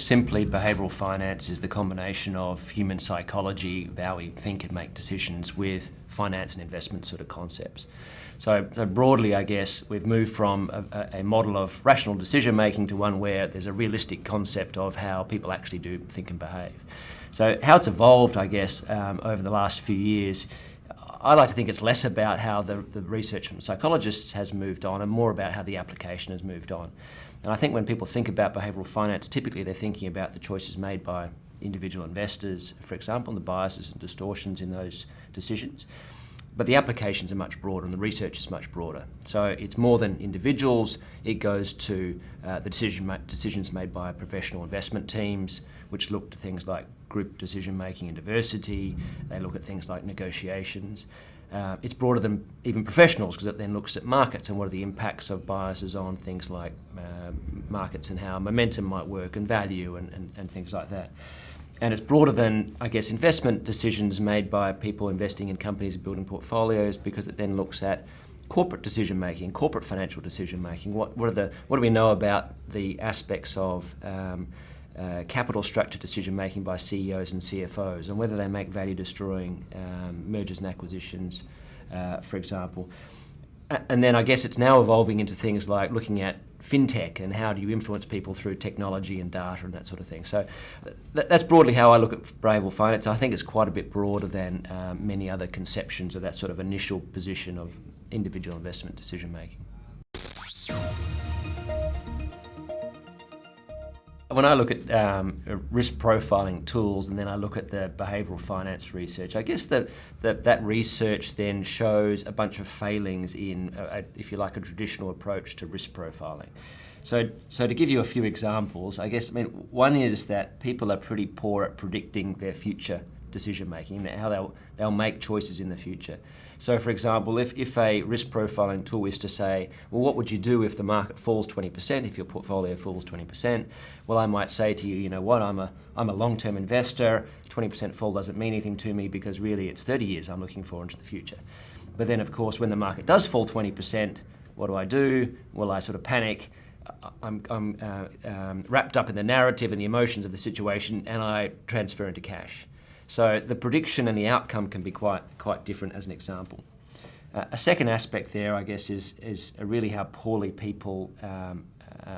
simply, behavioural finance is the combination of human psychology, how we think and make decisions, with finance and investment sort of concepts. So broadly, I guess, we've moved from a model of rational decision making to one where there's a realistic concept of how people actually do think and behave. So how it's evolved, I guess, over the last few years, I like to think it's less about how the research from psychologists has moved on and more about how the application has moved on. And I think when people think about behavioural finance, typically they're thinking about the choices made by individual investors, for example, and the biases and distortions in those decisions. But the applications are much broader and the research is much broader. So it's more than individuals. It goes to the decisions made by professional investment teams, which look to things like group decision making and diversity. They look at things like negotiations. It's broader than even professionals because it then looks at markets and what are the impacts of biases on things like markets and how momentum might work and value and things like that. And it's broader than, I guess, investment decisions made by people investing in companies and building portfolios because it then looks at corporate decision making, corporate financial decision making. What do we know about the aspects of capital structure decision making by CEOs and CFOs and whether they make value destroying mergers and acquisitions, for example. And then I guess it's now evolving into things like looking at fintech and how do you influence people through technology and data and that sort of thing. So that's broadly how I look at behavioural finance. I think it's quite a bit broader than many other conceptions of that sort of initial position of individual investment decision making. When I look at risk profiling tools and then I look at the behavioural finance research, I guess that research then shows a bunch of failings in, if you like, a traditional approach to risk profiling. So to give you a few examples, one is that people are pretty poor at predicting their future decision making and how they'll make choices in the future. So for example, if a risk profiling tool is to say, well, what would you do if the market falls 20%, if your portfolio falls 20%? Well, I might say to you, you know what, I'm a long-term investor, 20% fall doesn't mean anything to me because really it's 30 years I'm looking for into the future. But then of course, when the market does fall 20%, what do? Well, I sort of panic. I'm wrapped up in the narrative and the emotions of the situation and I transfer into cash. So the prediction and the outcome can be quite different as an example. A second aspect there, I guess, is really how poorly people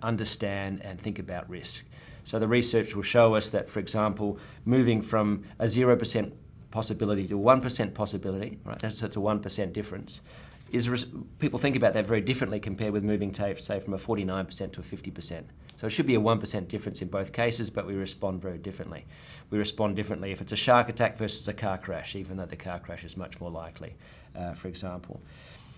understand and think about risk. So the research will show us that, for example, moving from a 0% possibility to a 1% possibility, right? So it's a 1% difference. People think about that very differently compared with moving, say, from a 49% to a 50%. So it should be a 1% difference in both cases, but we respond very differently. We respond differently if it's a shark attack versus a car crash, even though the car crash is much more likely, for example.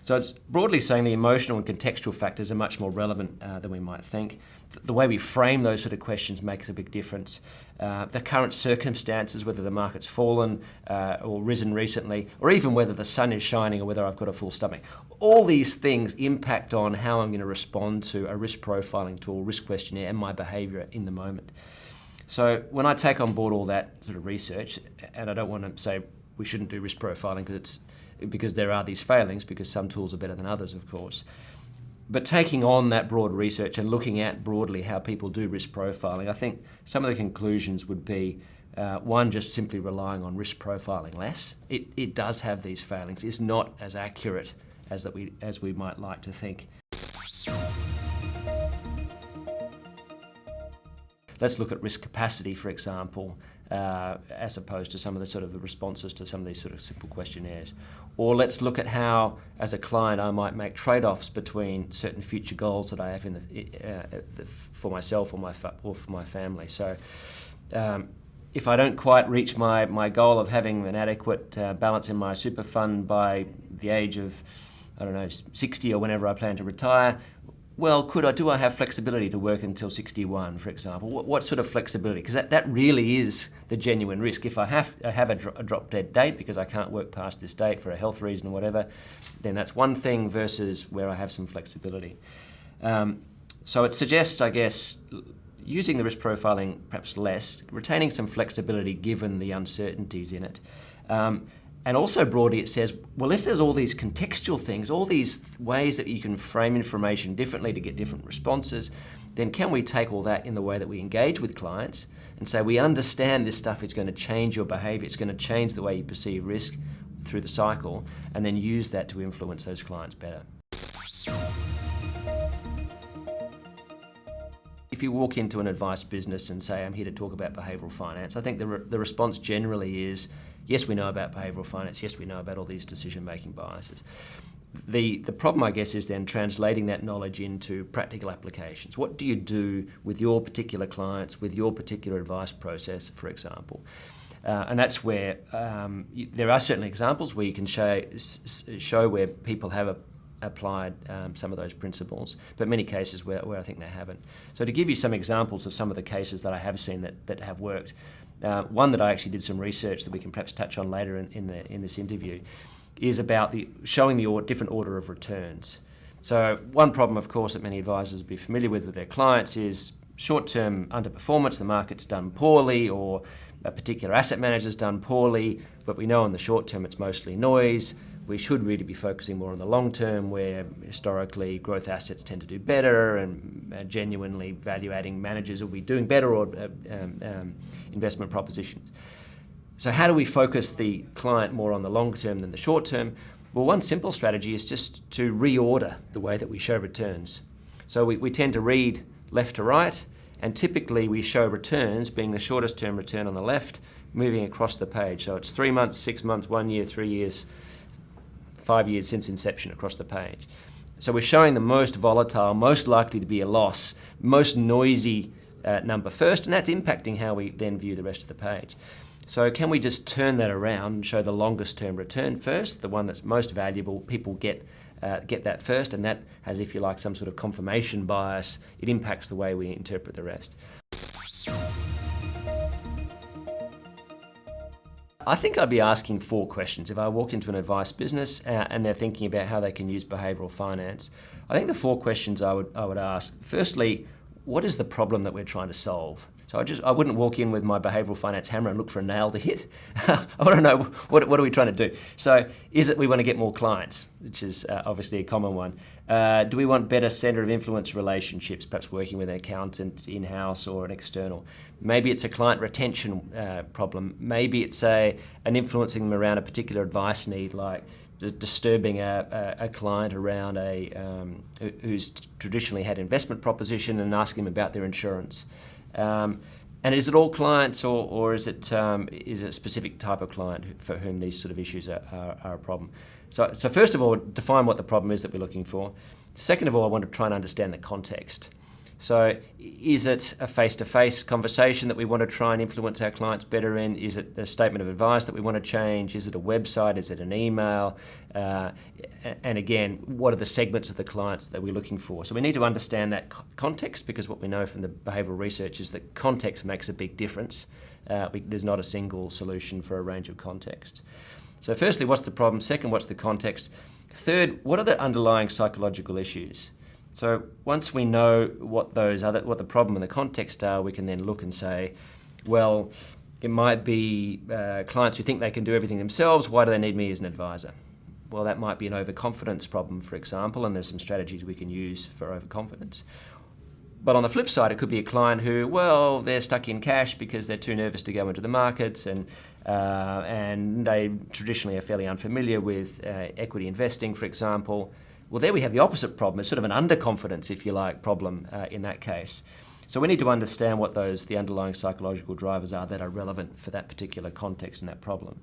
So it's broadly saying the emotional and contextual factors are much more relevant than we might think. The way we frame those sort of questions makes a big difference. The current circumstances, whether the market's fallen or risen recently, or even whether the sun is shining or whether I've got a full stomach. All these things impact on how I'm going to respond to a risk profiling tool, risk questionnaire, and my behaviour in the moment. So when I take on board all that sort of research, and I don't want to say we shouldn't do risk profiling because there are these failings, because some tools are better than others, of course. But taking on that broad research and looking at broadly how people do risk profiling, I think some of the conclusions would be, one, just simply relying on risk profiling less. It does have these failings. It's not as accurate as we might like to think. Let's look at risk capacity, for example, as opposed to some of the sort of responses to some of these sort of simple questionnaires. Or let's look at how, as a client, I might make trade-offs between certain future goals that I have for myself or for my family. So if I don't quite reach my goal of having an adequate balance in my super fund by the age of, 60 or whenever I plan to retire, well, do I have flexibility to work until 61, for example? What sort of flexibility? Because that really is the genuine risk. If I have a drop-dead date because I can't work past this date for a health reason or whatever, then that's one thing versus where I have some flexibility. So it suggests, I guess, using the risk profiling perhaps less, retaining some flexibility given the uncertainties in it. And also broadly it says, well, if there's all these contextual things, all these ways that you can frame information differently to get different responses, then can we take all that in the way that we engage with clients and say, we understand this stuff is going to change your behaviour, it's going to change the way you perceive risk through the cycle, and then use that to influence those clients better. If you walk into an advice business and say, I'm here to talk about behavioural finance, I think the response generally is, yes, we know about behavioural finance, yes, we know about all these decision-making biases. The problem, I guess, is then translating that knowledge into practical applications. What do you do with your particular clients, with your particular advice process, for example? And that's where there are certain examples where you can show where people have applied some of those principles, but many cases where I think they haven't. So to give you some examples of some of the cases that I have seen that have worked, one that I actually did some research that we can perhaps touch on later in this interview is about showing the different order of returns. So one problem, of course, that many advisors will be familiar with their clients is short-term underperformance, the market's done poorly, or a particular asset manager's done poorly, but we know in the short term it's mostly noise. We should really be focusing more on the long term, where historically growth assets tend to do better, and genuinely value-adding managers will be doing better, or investment propositions. So how do we focus the client more on the long term than the short term? Well, one simple strategy is just to reorder the way that we show returns. So we tend to read left to right, and typically we show returns being the shortest term return on the left, moving across the page. So it's 3 months, 6 months, 1 year, 3 years, 5 years since inception across the page. So we're showing the most volatile, most likely to be a loss, most noisy number first, and that's impacting how we then view the rest of the page. So can we just turn that around and show the longest term return first, the one that's most valuable? People get that first, and that has, if you like, some sort of confirmation bias. It impacts the way we interpret the rest. I think I'd be asking 4 questions. If I walk into an advice business and they're thinking about how they can use behavioural finance, I think the 4 questions I would ask. Firstly, what is the problem that we're trying to solve? So I wouldn't walk in with my behavioural finance hammer and look for a nail to hit. I want to know, what are we trying to do? So is it we want to get more clients, which is obviously a common one. Do we want better centre of influence relationships, perhaps working with an accountant in-house or an external? Maybe it's a client retention problem. Maybe it's an influencing them around a particular advice need, like disturbing a client around who's traditionally had investment proposition and asking them about their insurance. And is it all clients, or is it a specific type of client for whom these sort of issues are a problem? So first of all, define what the problem is that we're looking for. Second of all, I want to try and understand the context. So is it a face-to-face conversation that we want to try and influence our clients better in? Is it a statement of advice that we want to change? Is it a website? Is it an email? And again, what are the segments of the clients that we're looking for? So we need to understand that context, because what we know from the behavioural research is that context makes a big difference. There's not a single solution for a range of contexts. So firstly, what's the problem? Second, what's the context? Third, what are the underlying psychological issues? So once we know what the problem and the context are, we can then look and say, well, it might be clients who think they can do everything themselves. Why do they need me as an advisor? Well, that might be an overconfidence problem, for example, and there's some strategies we can use for overconfidence. But on the flip side, it could be a client who, well, they're stuck in cash because they're too nervous to go into the markets, and they traditionally are fairly unfamiliar with equity investing, for example. Well, there we have the opposite problem. It's sort of an underconfidence, if you like, problem in that case. So we need to understand what the underlying psychological drivers are that are relevant for that particular context and that problem.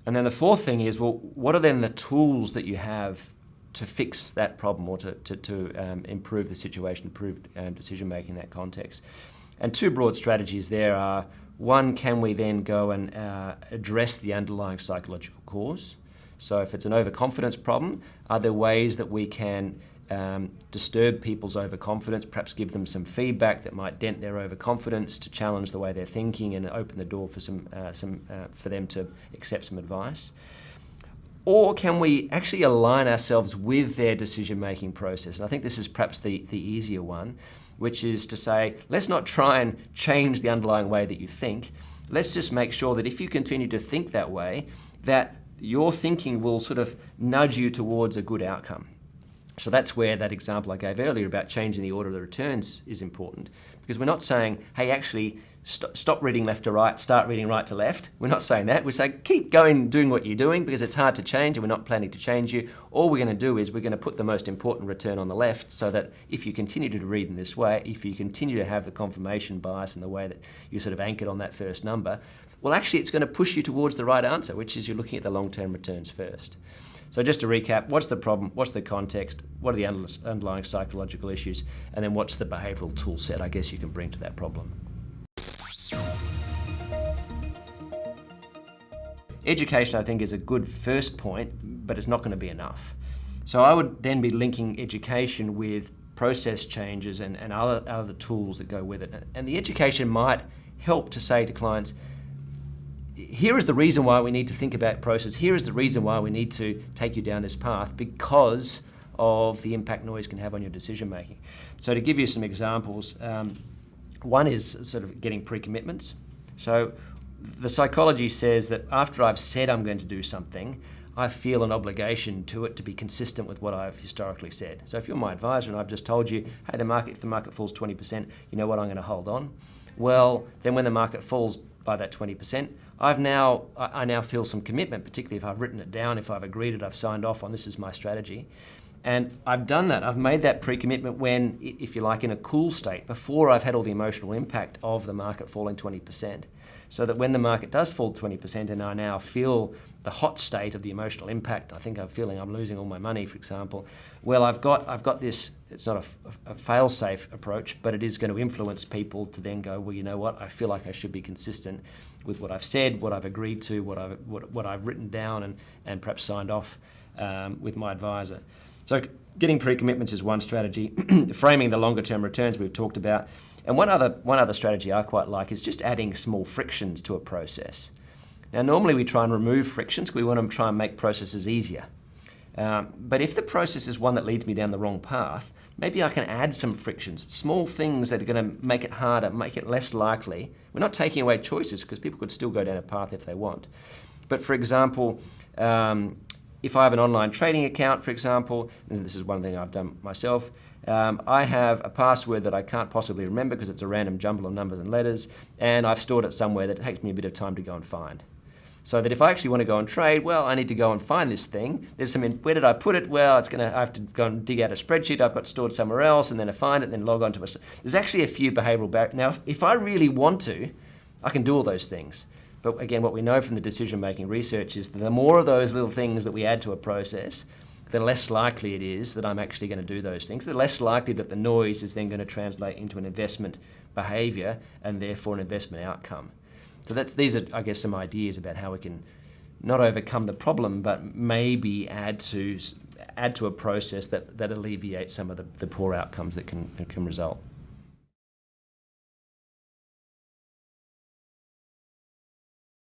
And then the fourth thing is, well, what are then the tools that you have to fix that problem, or to improve the situation, improve decision-making in that context? And 2 broad strategies there are, one, can we then go and address the underlying psychological cause? So if it's an overconfidence problem, are there ways that we can disturb people's overconfidence, perhaps give them some feedback that might dent their overconfidence, to challenge the way they're thinking and open the door for for them to accept some advice? Or can we actually align ourselves with their decision-making process? And I think this is perhaps the easier one, which is to say, let's not try and change the underlying way that you think. Let's just make sure that if you continue to think that way, that your thinking will sort of nudge you towards a good outcome. So that's where that example I gave earlier about changing the order of the returns is important, because we're not saying, hey, actually stop reading left to right, start reading right to left. We're not saying that. We're saying keep going, doing what you're doing, because it's hard to change and we're not planning to change you. All we're going to do is we're going to put the most important return on the left, so that if you continue to read in this way, if you continue to have the confirmation bias in the way that you're sort of anchored on that first number, well, actually it's going to push you towards the right answer, which is you're looking at the long-term returns first. So just to recap, what's the problem, what's the context, what are the underlying psychological issues, and then what's the behavioural tool set I guess you can bring to that problem. Education, I think, is a good first point, but it's not going to be enough. So I would then be linking education with process changes and other tools that go with it. And the education might help to say to clients, here is the reason why we need to think about process. Here is the reason why we need to take you down this path, because of the impact noise can have on your decision making. So to give you some examples, one is sort of getting pre-commitments. So the psychology says that after I've said I'm going to do something, I feel an obligation to it to be consistent with what I've historically said. So if you're my advisor and I've just told you, hey, if the market falls 20%, you know what, I'm going to hold on. Well, then when the market falls by that 20%, I now feel some commitment, particularly if I've written it down, if I've agreed it, I've signed off on this is my strategy. And I've done that. I've made that pre-commitment when, if you like, in a cool state, before I've had all the emotional impact of the market falling 20%. So that when the market does fall 20% and I now feel the hot state of the emotional impact, I think I'm feeling I'm losing all my money, for example, well, I've got this, it's not a fail-safe approach, but it is going to influence people to then go, well, you know what, I feel like I should be consistent with what I've said, what I've agreed to, what I've written down and perhaps signed off with my advisor. So getting pre-commitments is one strategy. Framing the longer-term returns we've talked about. And one other strategy I quite like is just adding small frictions to a process. Now, normally we try and remove frictions because we want to try and make processes easier. But if the process is one that leads me down the wrong path, maybe I can add some frictions, small things that are going to make it harder, make it less likely. We're not taking away choices because people could still go down a path if they want. But for example, if I have an online trading account, for example, and this is one thing I've done myself, I have a password that I can't possibly remember because it's a random jumble of numbers and letters, and I've stored it somewhere that it takes me a bit of time to go and find. So that if I actually want to go and trade, well, I need to go and find this thing. Where did I put it? Well, I have to go and dig out a spreadsheet I've got stored somewhere else, and then I find it, and then log on to it. There's actually a few behavioural barriers. Now, if I really want to, I can do all those things. But again, what we know from the decision-making research is that the more of those little things that we add to a process, the less likely it is that I'm actually going to do those things. The less likely that the noise is then going to translate into an investment behaviour and therefore an investment outcome. So these are, I guess, some ideas about how we can not overcome the problem, but maybe add to a process that alleviates some of the poor outcomes that can result.